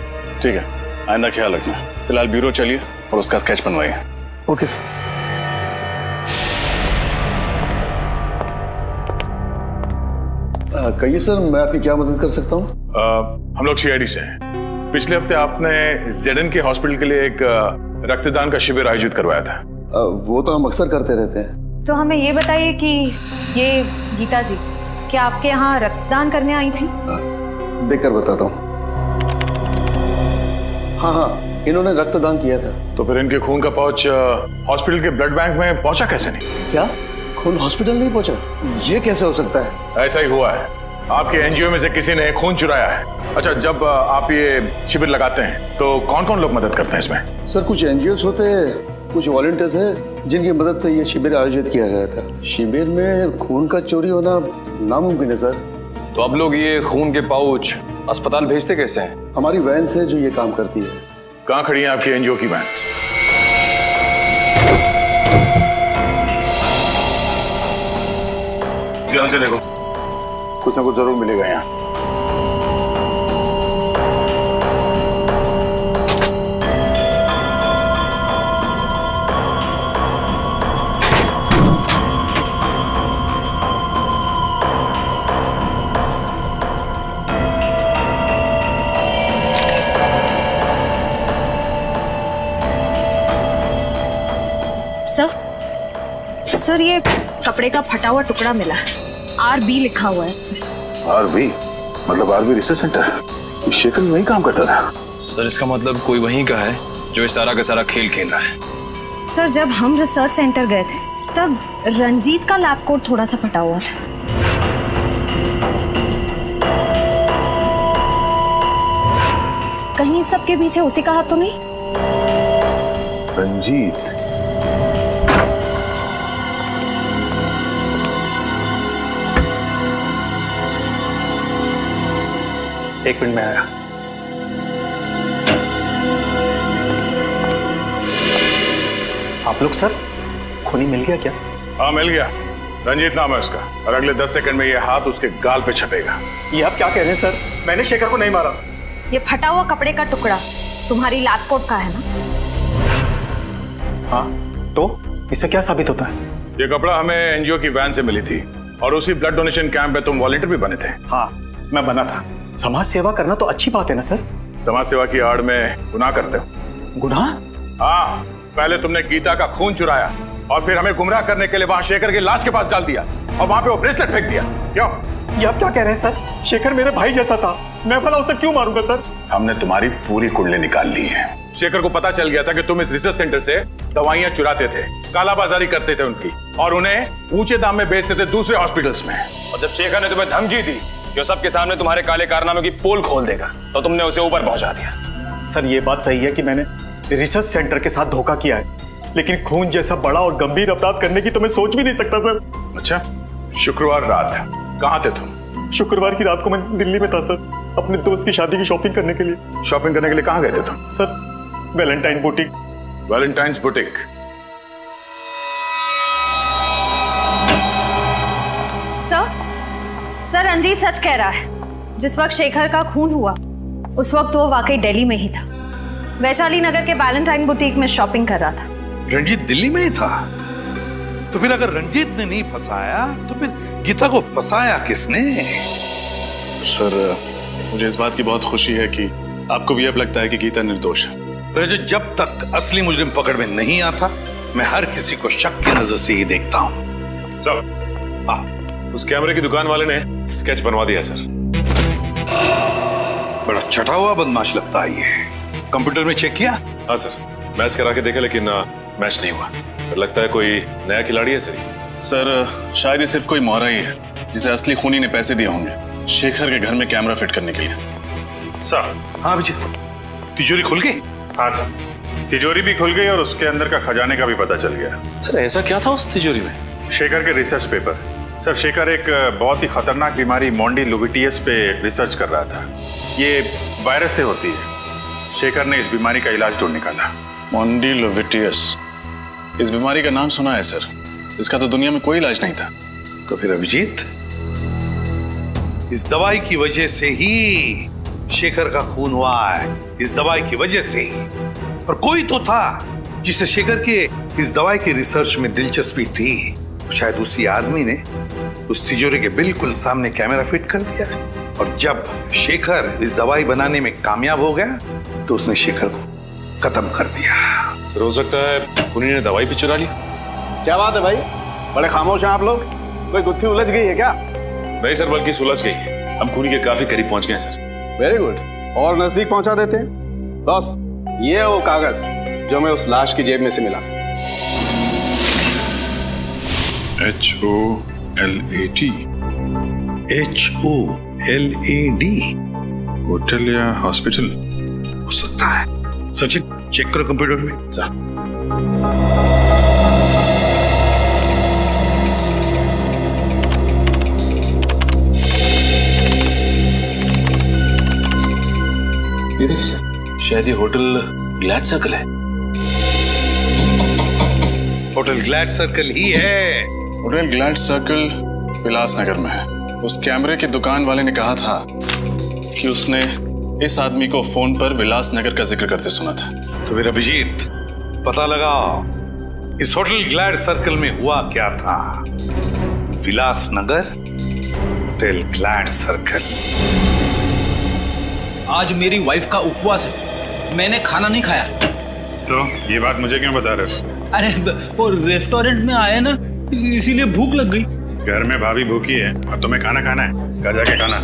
ठीक है, आइंदा ख्याल रखना। फिलहाल ब्यूरो चलिए और उसका स्केच बनवाइए। Okay sir. कहिए सर, मैं आपकी क्या मदद कर सकता हूँ? हम लोग सीआईडी से हैं। पिछले हफ्ते आपने जेडन के हॉस्पिटल के लिए एक रक्तदान का शिविर आयोजित करवाया था। वो तो हम अक्सर करते रहते हैं। तो हमें ये बताइए कि ये गीता जी क्या आपके यहाँ रक्तदान करने आई थी? देखकर बताता हूँ। हाँ हाँ, इन्होंने रक्तदान किया था। तो फिर इनके खून का पाउच हॉस्पिटल के ब्लड बैंक में पहुंचा कैसे नहीं? क्या खून हॉस्पिटल नहीं पहुंचा? ये कैसे हो सकता है? ऐसा ही हुआ है, आपके एनजीओ में से किसी ने खून चुराया है। अच्छा, जब आप ये शिविर लगाते हैं तो कौन कौन लोग मदद करते हैं इसमें? सर कुछ एनजीओस होते हैं, कुछ वॉलंटियर्स हैं जिनकी मदद से ये शिविर आयोजित किया गया था। शिविर में खून का चोरी होना नामुमकिन है सर। तो अब लोग ये खून के पाउच अस्पताल भेजते कैसे हैं? हमारी वैन से जो ये काम करती है। कहाँ खड़ी है आपकी एनजीओ की वैन? ध्यान से देखो, कुछ ना कुछ जरूर मिलेगा यहाँ। सर ये कपड़े का फटा हुआ टुकड़ा मिला है, RB लिखा हुआ है इसमें। RB मतलब RB रिसर्च सेंटर? शेखर वहीं काम करता था। सर इसका मतलब कोई वहीं का है जो इस सारा का सारा खेल खेल रहा है। सर जब हम रिसर्च सेंटर गए थे तब रंजीत का लैब कोट थोड़ा सा फटा हुआ था। कहीं सबके पीछे उसी का हाथ तो नहीं? रंजीत? एक मिनट में आया। आप लोग सर, खूनी मिल गया क्या? हाँ मिल गया, रंजीत नाम है उसका, और अगले 10 सेकंड में ये हाथ उसके गाल पे छपेगा। ये आप क्या कह रहे हैं सर? मैंने शेखर को नहीं मारा। ये फटा हुआ कपड़े का टुकड़ा तुम्हारी लैब कोट का है ना? हाँ, तो इससे क्या साबित होता है? ये कपड़ा हमें एनजीओ की वैन से मिली थी और उसी ब्लड डोनेशन कैंप में तुम वॉलंटियर भी बने थे। हाँ मैं बना था। समाज सेवा करना तो अच्छी बात है ना सर? समाज सेवा की आड़ में गुनाह करते हो। गुनाह? हाँ, पहले तुमने गीता का खून चुराया और फिर हमें गुमराह करने के लिए वहां शेखर की लाश के पास डाल दिया और वहां पे वो ब्रेसलेट फेंक दिया। क्यों? ये आप क्या कह रहे हैं सर? शेखर मेरे भाई जैसा था, मैं भला उसे क्यों मारूंगा सर? हमने तुम्हारी पूरी कुंडली निकाल ली है। शेखर को पता चल गया था कि तुम इस रिसर्च सेंटर से दवाइयां चुराते थे, कालाबाजारी करते थे उनकी, और उन्हें ऊंचे दाम में बेचते थे दूसरे हॉस्पिटल्स में। और जब शेखर ने तुम्हें धमकी दी कि सबके सामने तुम्हारे काले कारनामे की पोल खोल देगा, तो तुमने उसे ऊपर पहुंचा दिया। सर ये बात सही है कि मैंने रिसर्च सेंटर के साथ धोखा किया है, लेकिन खून जैसा बड़ा और गंभीर अपराध करने की तो मैं सोच भी नहीं सकता सर। अच्छा, शुक्रवार रात कहाँ थे तुम? शुक्रवार की रात को मैं दिल्ली में था सर, अपने दोस्त की शादी की शॉपिंग करने के लिए। शॉपिंग करने के लिए कहाँ गए थे तुम? Sir Valentine boutique. Valentine's boutique? Sir Ranjit सच कह रहा है। जिस वक्त शेखर का खून हुआ उस वक्त वो वाकई दिल्ली में ही था। वैशाली नगर के वैलेंटाइन बुटीक में शॉपिंग कर रहा था। रंजीत दिल्ली में ही था? तो फिर अगर रंजीत ने नहीं फंसाया तो फिर गीता को फंसाया किसने? सर मुझे इस बात की बहुत खुशी है कि आपको भी अब लगता है कि गीता निर्दोष है। रजत, जब तक असली मुजरिम पकड़ में नहीं आता मैं हर किसी को शक की नजर से ही देखता हूँ। सर, उस कैमरे की दुकान वाले ने स्केच बनवा दिया सर। बड़ा चटा हुआ बदमाश लगता है ये। कंप्यूटर में चेक किया? हाँ सर, मैच करा के देखा लेकिन मैच नहीं हुआ। फिर लगता है कोई नया खिलाड़ी है सर। सर शायद ये सिर्फ कोई मोहरा ही है जिसे असली खूनी ने पैसे दिए होंगे शेखर के घर में कैमरा फिट करने के लिए। सर। हाँ अभिजीत, तिजोरी खुल गई? हाँ सर, तिजोरी भी खुल गई और उसके अंदर का खजाने का भी पता चल गया। सर ऐसा क्या था उस तिजोरी में? शेखर के रिसर्च पेपर। सर शेखर एक बहुत ही खतरनाक बीमारी मोंडी लुबिटियस पे रिसर्च कर रहा था। ये वायरस से होती है। शेखर ने इस बीमारी का इलाज ढूंढ निकाला। मोंडी लुबिटियस, इस बीमारी का नाम सुना है सर, इसका तो दुनिया में कोई इलाज नहीं था। तो फिर अभिजीत, इस दवाई की वजह से ही शेखर का खून हुआ है। इस दवाई की वजह से ही। और कोई तो था जिसे शेखर के इस दवाई की रिसर्च में दिलचस्पी थी। शायद उसी आदमी ने उस तिजोरी के बिल्कुल सामने कैमरा फिट कर दिया। और जब शेखर इस दवाई बनाने में कामयाब हो गया तो उसने शेखर को खत्म कर दिया। सर हो सकता है खूनी ने दवाई भी चुरा ली। क्या बात है भाई, बड़े खामोश हैं आप लोग। कोई गुत्थी उलझ गई है क्या? नहीं सर, बल्कि सुलझ गई। हम खूनी के काफी करीब पहुंच गए सर। वेरी गुड, और नजदीक पहुंचा देते हैं। बॉस, ये है वो कागज जो मैं उस लाश की जेब में से मिला। HOLAD। HOLAD? होटल या हॉस्पिटल हो सकता है। सचिन चेक करो कंप्यूटर में। ये देखिए सर, शायद ये होटल ग्लैड सर्कल है। होटल ग्लैड सर्कल ही है। होटल ग्लैड सर्कल विलासनगर में है। उस कैमरे की दुकान वाले ने कहा था कि उसने इस आदमी को फोन पर विलासनगर का जिक्र करते सुना था। तो फिर अभिजीत, पता लगाओ इस होटल ग्लैड सर्कल में हुआ क्या था। Vilasnagar, hotel glad circle. आज मेरी वाइफ का उपवास है, मैंने खाना नहीं खाया। तो ये बात मुझे क्यों बता रहे हो? अरे वो रेस्टोरेंट में आए ना, इसीलिए भूख लग गई। घर में भाभी भूखी है और तुम्हें खाना खाना है, घर जाके खाना।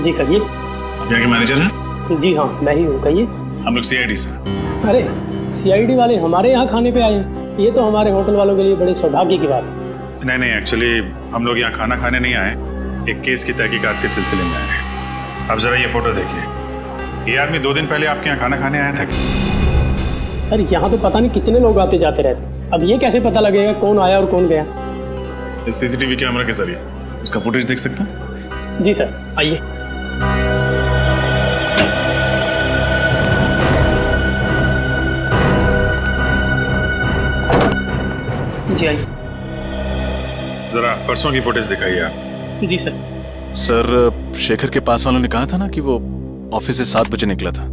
जी कहिए। आप यहाँ के मैनेजर हैं? जी हाँ, मैं ही हूँ, कहिए। हम लोग CID से। अरे CID वाले हमारे यहाँ खाने पे आए हैं, ये तो हमारे होटल वालों के लिए बड़े सौभाग्य की बात है। नहीं, एक्चुअली हम लोग यहाँ खाना खाने नहीं आए, एक केस की तहकीकात के सिलसिले में आए हैं। अब जरा ये फोटो देखिए। ये आदमी 2 दिन पहले आपके यहाँ खाना खाने आया था क्या? सर यहाँ तो पता नहीं कितने लोग आते जाते रहते, अब ये कैसे पता लगेगा कौन आया और कौन गया? इस CCTV कैमरा के जरिए उसका फुटेज देख सकते हैं? जी सर, आइए। जी आइए। जरा परसों की फुटेज दिखाइए आप। जी सर। सर शेखर के पास वालों ने कहा था ना कि वो ऑफिस से 7 बजे निकला था,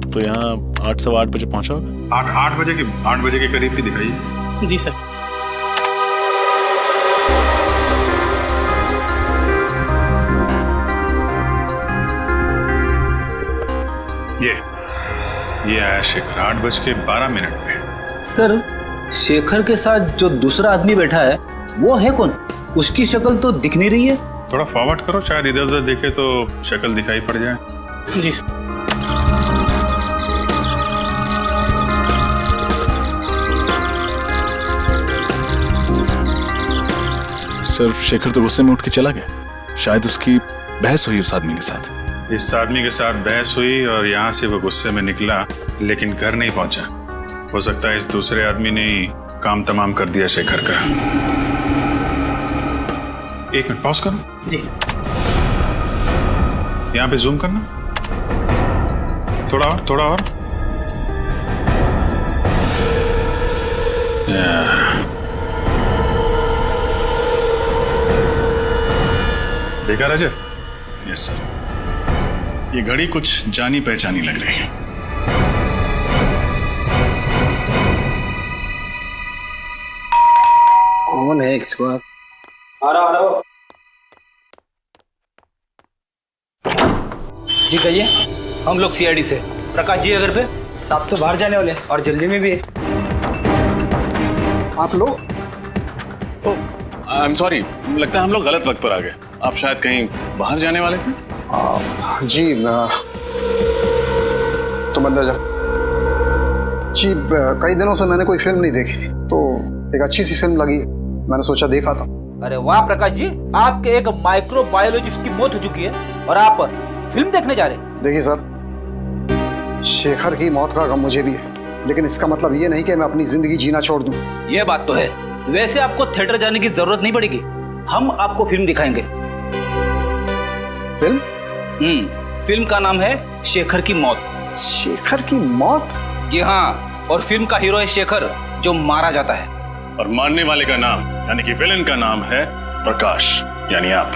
तो यहाँ 8 सवा 8 बजे पहुंचा होगा। 8 बजे के करीब भी दिखाइए। जी सर। ये आया शेखर 8:12 पे। सर शेखर के साथ जो दूसरा आदमी बैठा है वो है कौन? उसकी शक्ल तो दिख नहीं रही है। थोड़ा फॉरवर्ड करो, शायद इधर उधर देखे तो शक्ल दिखाई पड़ जाए। जी सर। सर शेखर तो गुस्से में उठ के चला गया, शायद उसकी बहस हुई उस आदमी के साथ। इस आदमी के साथ बहस हुई और यहाँ से वो गुस्से में निकला, लेकिन घर नहीं पहुंचा। हो सकता है इस दूसरे आदमी ने काम तमाम कर दिया शेखर का। 1 मिनट पॉज करो। जी। यहाँ पे जूम करना, थोड़ा और। देखा रजत? Yes sir. ये घड़ी कुछ जानी पहचानी लग रही है। कौन है एक्सपर्ट? आ रहा जी कहिए। हम लोग सीआईडी से। प्रकाश जी अगर पे साहब तो बाहर जाने वाले और जल्दी में भी है। आप लोग? आई एम सॉरी, लगता है हम लोग गलत वक्त पर आ गए। आप शायद कहीं बाहर जाने वाले थे? जी तुम अंदर जाओ। जी कई दिनों से मैंने कोई फिल्म नहीं देखी थी, तो एक अच्छी सी फिल्म लगी, मैंने सोचा देखा था। अरे वाह प्रकाश जी, आपके एक माइक्रोबायोलॉजिस्ट की मौत हो चुकी है और आप फिल्म देखने जा रहे हैं। देखिए सर, शेखर की मौत का गम मुझे भी है, लेकिन इसका मतलब ये नहीं कि मैं अपनी जिंदगी जीना छोड़ दूं। ये बात तो है। वैसे आपको थिएटर जाने की जरूरत नहीं पड़ेगी, हम आपको फिल्म दिखाएंगे। फिल्म? फिल्म का नाम है शेखर की मौत। शेखर की मौत? जी हाँ, और फिल्म का हीरो है शेखर, जो मारा जाता है। और मारने वाले का नाम यानी कि विलेन का नाम है प्रकाश, यानी आप।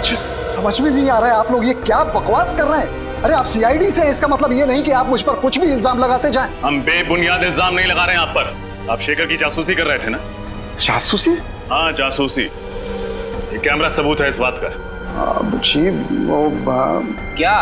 समझ में नहीं आ रहा है, आप लोग ये क्या बकवास कर रहे हैं? अरे आप सीआईडी से हैं, इसका मतलब ये नहीं कि आप मुझ पर कुछ भी इल्जाम लगाते जाएं। हम बेबुनियाद इल्जाम नहीं लगा रहे हैं आप पर। आप शेखर की जासूसी कर रहे थे ना? जासूसी? हाँ जासूसी। ये कैमरा सबूत है इस बात का। जी वो क्या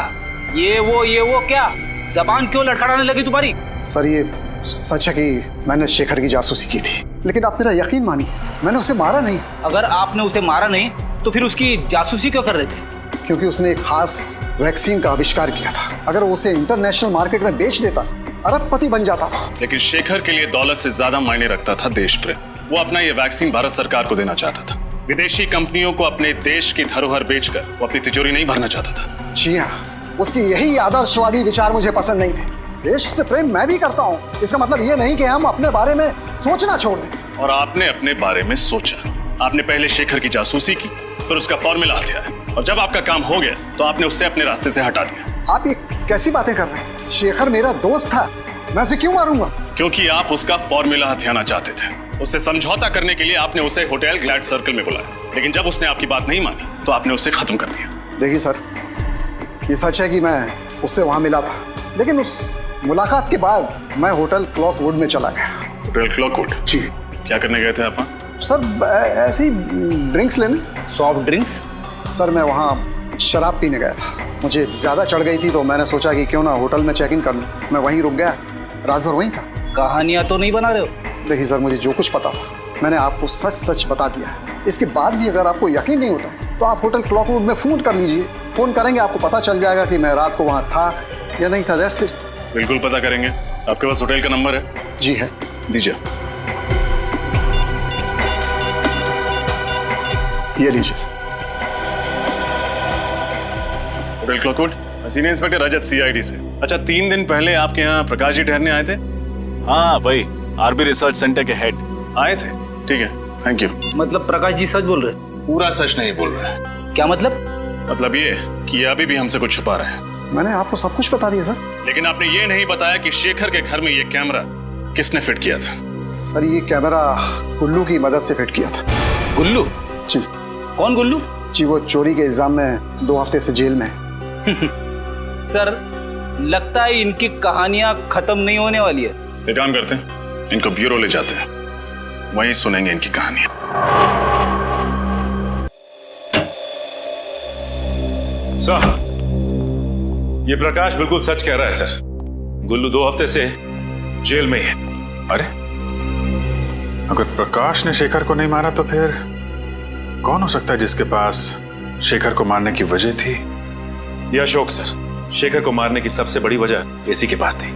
ये वो क्या जबान क्यों लड़खड़ाने लगी तुम्हारी? सर ये सच है कि मैंने शेखर की जासूसी की थी, लेकिन आप मेरा यकीन मानिए, मैंने उसे मारा नहीं। अगर आपने उसे मारा नहीं तो फिर उसकी जासूसी क्यों कर रहे थे? क्योंकि उसने एक खास वैक्सीन का आविष्कार किया था। अगर वो उसे इंटरनेशनल मार्केट में बेच देता, अरबपति बन जाता। लेकिन शेखर के लिए दौलत से ज्यादा मायने रखता था देश प्रेम। वो अपना ये वैक्सीन भारत सरकार को देना चाहता था। विदेशी कंपनियों को अपने देश की धरोहर बेचकर वो अपनी तिजोरी नहीं भरना चाहता था। जी हाँ, उसकी यही आदर्शवादी विचार मुझे पसंद नहीं थे। देश से प्रेम मैं भी करता हूँ, इसका मतलब ये नहीं कि हम अपने बारे में सोचना छोड़ दें। और आपने अपने बारे में सोचा। आपने पहले शेखर की जासूसी की, फिर उसका फॉर्मूला हथियाया, और जब आपका काम हो गया तो आपने उससे अपने रास्ते से हटा दिया। आप ये कैसी बातें कर रहे हैं? शेखर मेरा दोस्त था, मैं उसे क्यों मारूंगा? क्योंकि आप उसका फॉर्मूला हथियाना चाहते थे। उससे समझौता करने के लिए आपने उसे होटल ग्लैड सर्कल में बुलाया, लेकिन जब उसने आपकी बात नहीं मानी तो आपने उसे खत्म कर दिया। देखिए सर, ये सच है कि मैं उससे वहां मिला था, लेकिन उस मुलाकात के बाद मैं होटल क्लॉकवुड में चला गया। होटल क्लॉकवुड? जी। क्या करने गए थे आप? सर ऐसी ड्रिंक्स लेने। Soft drinks? सर मैं वहाँ शराब पीने गया था, मुझे ज्यादा चढ़ गई थी तो मैंने सोचा कि क्यों ना होटल में चेक इन कर लूं। मैं वहीं रुक गया, रात भर वहीं था। कहानियां तो नहीं बना रहे हो? देखिए सर, मुझे जो कुछ पता था मैंने आपको सच सच बता दिया है। इसके बाद भी अगर आपको यकीन नहीं होता है तो आप होटल क्लॉकवुड में फोन कर लीजिए। फोन करेंगे, आपको पता चल जाएगा कि मैं रात को वहाँ था या नहीं था। That's it. बिल्कुल पता करेंगे। आपके पास होटल का नंबर है? जी है। दीजिए। ये लीजिए सर। होटल क्लॉकवुड, सीनियर इंस्पेक्टर रजत, सीआईडी से। अच्छा, 3 दिन पहले आपके यहाँ प्रकाश जी ठहरने आए थे? हाँ वही, आरबी रिसर्च सेंटर के हेड आए थे। ठीक है, थैंक यू। मतलब प्रकाश जी सच बोल रहे? पूरा सच नहीं बोल रहे। क्या मतलब? मतलब ये कि अभी भी हमसे कुछ छुपा रहे हैं। मैंने आपको सब कुछ बता दिया सर। लेकिन आपने ये नहीं बताया कि शेखर के घर में ये कैमरा किसने फिट किया था? सर ये कैमरा गुल्लू की मदद से फिट किया था। गुल्लू? जी। कौन गुल्लू? जी वो चोरी के इल्जाम में 2 हफ्ते से जेल में। सर लगता है इनकी कहानियां खत्म नहीं होने वाली है। एक काम करते हैं, इनको ब्यूरो ले जाते हैं, वहीं सुनेंगे इनकी कहानियां। सर, ये प्रकाश बिल्कुल सच कह रहा है सर। गुल्लू 2 हफ्ते से जेल में ही है। अरे अगर प्रकाश ने शेखर को नहीं मारा तो फिर कौन हो सकता है जिसके पास शेखर को मारने की वजह थी? ये अशोक सर, शेखर को मारने की सबसे बड़ी वजह इसी के पास थी।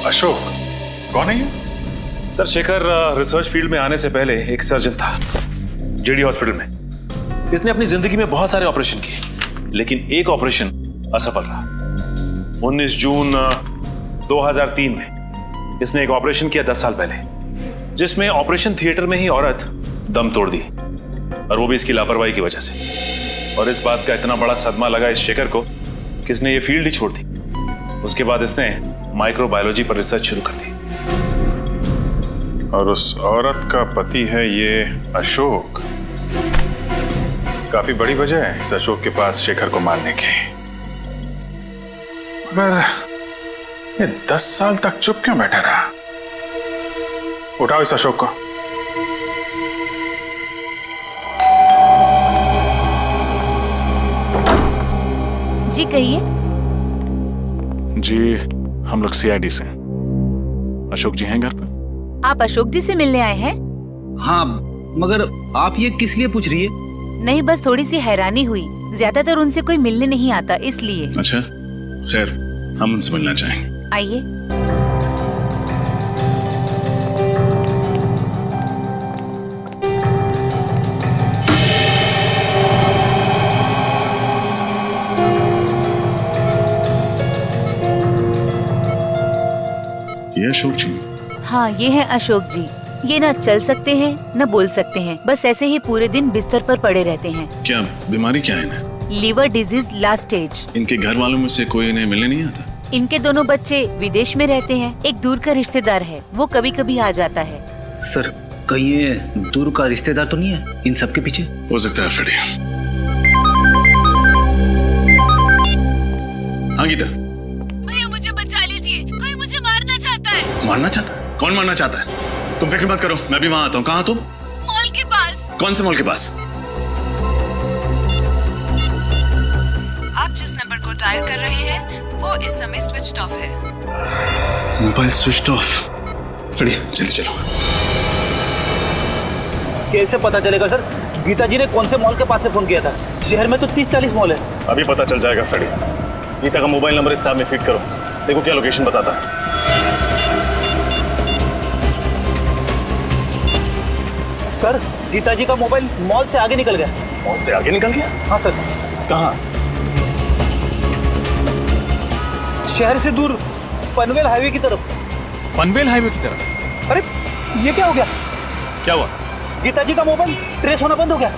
अशोक? कौन है ये? सर शेखर रिसर्च फील्ड में आने से पहले एक सर्जन था जेडी हॉस्पिटल में। इसने अपनी जिंदगी में बहुत सारे ऑपरेशन किए, लेकिन एक ऑपरेशन असफल रहा। 19 जून 2003 में इसने एक ऑपरेशन किया 10 साल पहले, जिसमें ऑपरेशन थिएटर में ही औरत दम तोड़ दी, और वो भी इसकी लापरवाही की वजह से। और इस बात का इतना बड़ा सदमा लगा इस शेखर को कि इसने ये फील्ड ही छोड़ दी। उसके बाद इसने माइक्रोबायोलॉजी पर रिसर्च शुरू कर दी। और उस औरत का पति है ये अशोक। काफी बड़ी वजह है इस अशोक के पास शेखर को मारने की। मगर ये 10 साल तक चुप क्यों बैठा रहा? उठाओ इस अशोक को। जी कहिए। जी हम लोग सीआईडी से। अशोक जी हैं घर पर? आप अशोक जी से मिलने आए हैं? हाँ, मगर आप ये किस लिए पूछ रही है? नहीं, बस थोड़ी सी हैरानी हुई। ज्यादातर उनसे कोई मिलने नहीं आता, इसलिए। अच्छा, खैर हम उनसे मिलना चाहेंगे। आइए। ये अशोक जी? हाँ, ये है अशोक जी। ये ना चल सकते हैं न बोल सकते हैं, बस ऐसे ही पूरे दिन बिस्तर पर पड़े रहते हैं। क्या बीमारी क्या है इन्हें? Liver disease last stage. इनके घर वालों में से कोई इन्हें मिलने नहीं आता? इनके दोनों बच्चे विदेश में रहते हैं। एक दूर का रिश्तेदार है, वो कभी कभी आ जाता है। सर, कहीं ये दूर का रिश्तेदार तो नहीं है इन सब के पीछे? हो सकता है फ्रेडी। हाँ गीता। भैया मुझे बचा लीजिए, कोई मुझे मारना चाहता है। मारना चाहता है? कौन मारना चाहता है? तुम फिक्र मत करो, मैं भी वहां आता हूँ। कहाँ तुम? मॉल के पास। कौन से मॉल के पास? आप जिस नंबर को डायल कर रहे हैं वो इस समय स्विच ऑफ है। Mobile switch off. फ्रेडी जल्दी चलो। कैसे पता चलेगा सर? गीता जी ने कौन से मॉल के पास से फोन किया था? शहर में तो 30-40 मॉल है। अभी पता चल जाएगा फ्रेडी। गीता का मोबाइल नंबर इस टैब में फीड करो, देखो क्या लोकेशन बताता है। सर, गीता जी का मोबाइल मॉल से आगे निकल गया। मॉल से आगे निकल गया? हाँ सर। कहाँ? शहर से दूर, पनवेल हाईवे की तरफ। पनवेल हाईवे की तरफ? अरे ये क्या हो गया? क्या हुआ? गीता जी का मोबाइल ट्रेस होना बंद हो गया।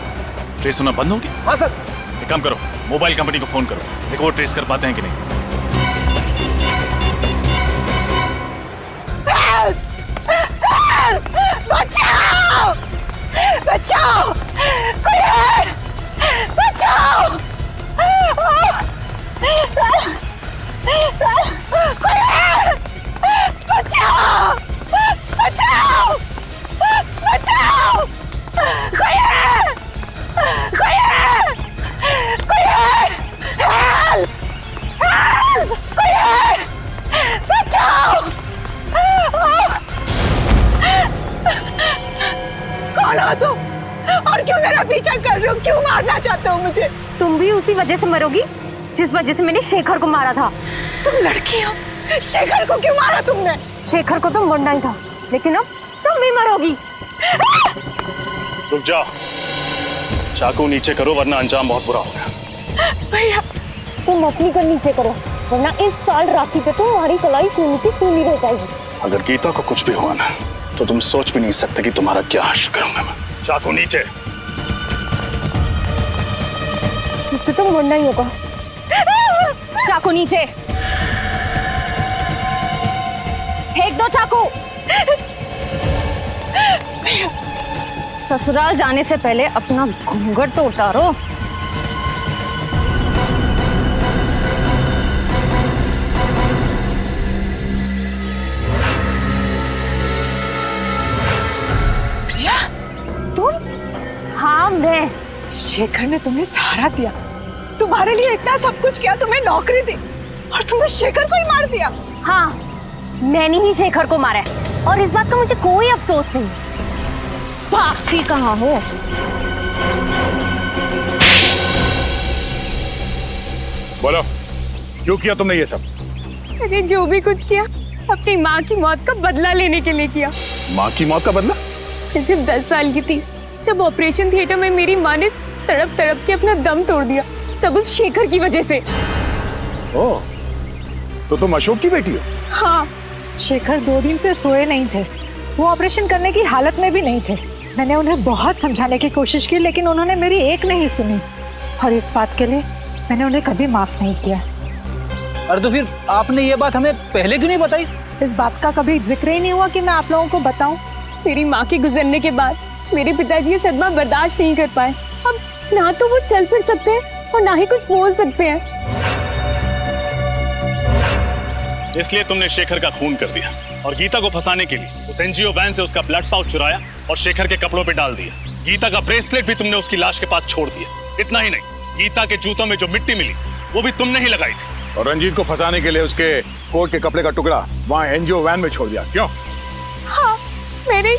ट्रेस होना बंद हो गया? हाँ सर। एक काम करो, मोबाइल कंपनी को फोन करो, देखो वो ट्रेस कर पाते हैं कि नहीं। बचाओ! बचाओ! कोई है! बचाओ! कोई है! बचाओ! बचाओ! बचाओ! कोई है! कोई है! कोई है! हेल्प! हेल्प! कोई है! बचाओ! कौन हो तुम? और क्यों मेरा पीछा कर रहे हो? क्यों मारना चाहते हो मुझे? तुम भी उसी वजह से मरोगी जिस वजह से मैंने शेखर को मारा था। तुम लड़की हो, शेखर को क्यों मारा तुमने? शेखर को तो मुंडा ही था, लेकिन अब तुम भी मरोगी। रुक जाओ, चाकू नीचे करो वरना अंजाम बहुत बुरा होगा। भैया तुम अपनी कर नीचे करो, वरना इस साल राखी पे तुम्हारी कलाई खूनी की खूनी रह जाएगी। अगर गीता को कुछ भी हुआ ना तो तुम सोच भी नहीं सकते कि तुम्हारा क्या हश्र करूंगा मैं। चाकू नीचे। इससे तो मुड़ना ही होगा। चाकू नीचे। फेंक दो चाकू। ससुराल जाने से पहले अपना घूंघट तो उतारो। हाँ मैं। शेखर ने तुम्हें सहारा दिया, तुम्हारे लिए इतना सब कुछ किया, तुम्हें नौकरी दी, और तुमने शेखर को ही मार दिया। हाँ, मैंने ही शेखर को मारा है और इस बात का मुझे कोई अफसोस नहीं। भागती कहाँ हो? बोलो, क्यों किया तुमने ये सब? अरे जो भी कुछ किया अपनी माँ की मौत का बदला लेने के लिए किया। माँ की मौत का बदला? मैं सिर्फ 10 साल की थी जब ऑपरेशन थिएटर में मेरी माँ ने तड़प तड़प के अपना दम तोड़ दिया, सब उस शेखर की वजह से। ओह, तो तुम अशोक की बेटी हो? हाँ। शेखर 2 दिन से सोए नहीं थे, वो ऑपरेशन करने की हालत में भी नहीं थे। मैंने उन्हें बहुत समझाने की कोशिश की, लेकिन उन्होंने मेरी एक नहीं सुनी, और इस बात के लिए मैंने उन्हें कभी माफ नहीं किया। अरे तो फिर आपने ये बात हमें पहले क्यों नहीं बताई? इस बात का कभी जिक्र ही नहीं हुआ कि मैं आप लोगों को बताऊं। मेरी माँ के गुजरने के बाद मेरे पिताजी ये सदमा बर्दाश्त नहीं कर पाए। अब ना तो वो चल फिर सकते हैं और ना ही कुछ बोल सकते हैं। इसलिए तुमने शेखर का खून कर दिया और गीता को फंसाने के लिए उस एनजीओ वैन से उसका ब्लड पाउच चुराया और शेखर के कपड़ों पे डाल दिया। गीता का ब्रेसलेट भी तुमने उसकी लाश के पास छोड़ दिया। इतना ही नहीं, गीता के जूतों में जो मिट्टी मिली वो भी तुमने ही लगाई थी। और रंजीत को फंसाने के लिए उसके कोट के कपड़े का टुकड़ा वहाँ एनजीओ वैन में छोड़ दिया। क्यों? हाँ, मैंने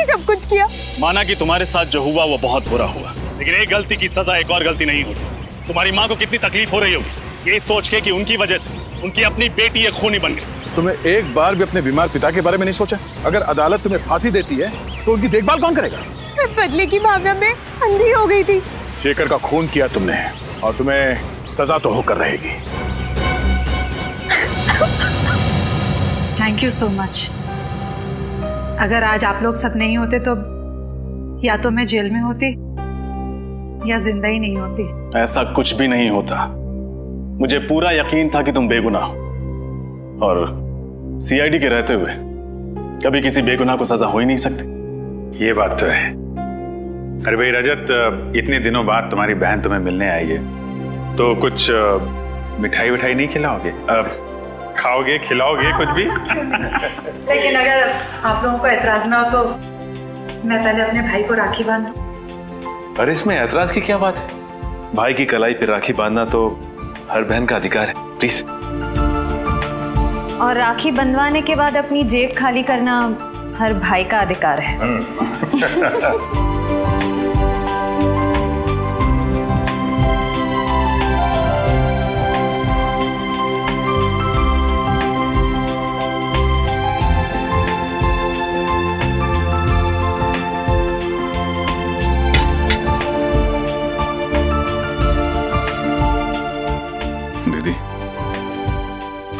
सब कुछ किया। माना कि तुम्हारे साथ जो हुआ वो बहुत बुरा हुआ, लेकिन एक गलती की सजा एक और गलती नहीं होती। तुम्हारी माँ को कितनी तकलीफ हो रही होगी ये सोच के कि उनकी वजह से उनकी अपनी बेटी एक खूनी बन गई। तुम्हें एक बार भी अपने बीमार पिता के बारे में नहीं सोचा? अगर अदालत तुम्हें फांसी देती है तो उनकी देखभाल कौन करेगा? मैं बदले की भावना में अंधी हो गई थी। शेखर का खून किया तुमने और तुम्हें सजा तो होकर रहेगी। Thank you so much. अगर आज आप लोग सब नहीं होते तो या तो मैं जेल में होती या जिंदा ही नहीं होती। ऐसा कुछ भी नहीं होता। मुझे पूरा यकीन था कि तुम बेगुनाह हो और सीआईडी के रहते हुए कभी किसी बेगुनाह को सजा हो ही नहीं सकती। ये बात तो है। अरे भाई रजत, इतने दिनों बाद तुम्हारी बहन तुम्हें मिलने आई है तो कुछ मिठाई विठाई नहीं खिलाओगे? खाओगे, खिलाओगे कुछ भी? लेकिन अगर आप लोगों को एतराज ना हो तो मैं पहले अपने भाई को राखी बांध दूं। अरे इसमें ऐतराज की क्या बात है? भाई की कलाई पे राखी बांधना तो हर बहन का अधिकार है। प्लीज। और राखी बंधवाने के बाद अपनी जेब खाली करना हर भाई का अधिकार है।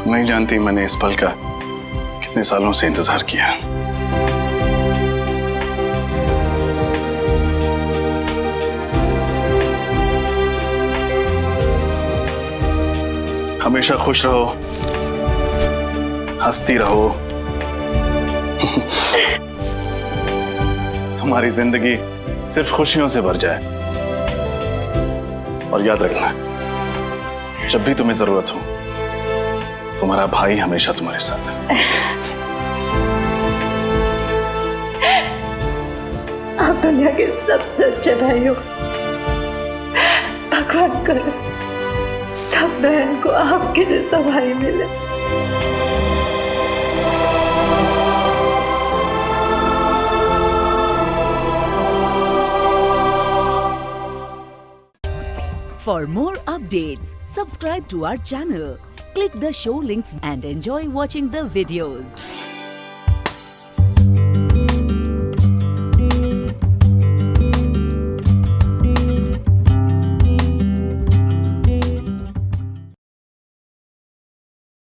नहीं जानती मैंने इस पल का कितने सालों से इंतजार किया। हमेशा खुश रहो, हंसती रहो। तुम्हारी जिंदगी सिर्फ खुशियों से भर जाए। और याद रखना, जब भी तुम्हें जरूरत हो तुम्हारा भाई हमेशा तुम्हारे साथ। आप दुनिया के सबसे अच्छे भाई हो। भगवान करे सब बहन को आपके जैसा भाई मिले। For more updates, subscribe to our channel. Click the show links and enjoy watching the videos.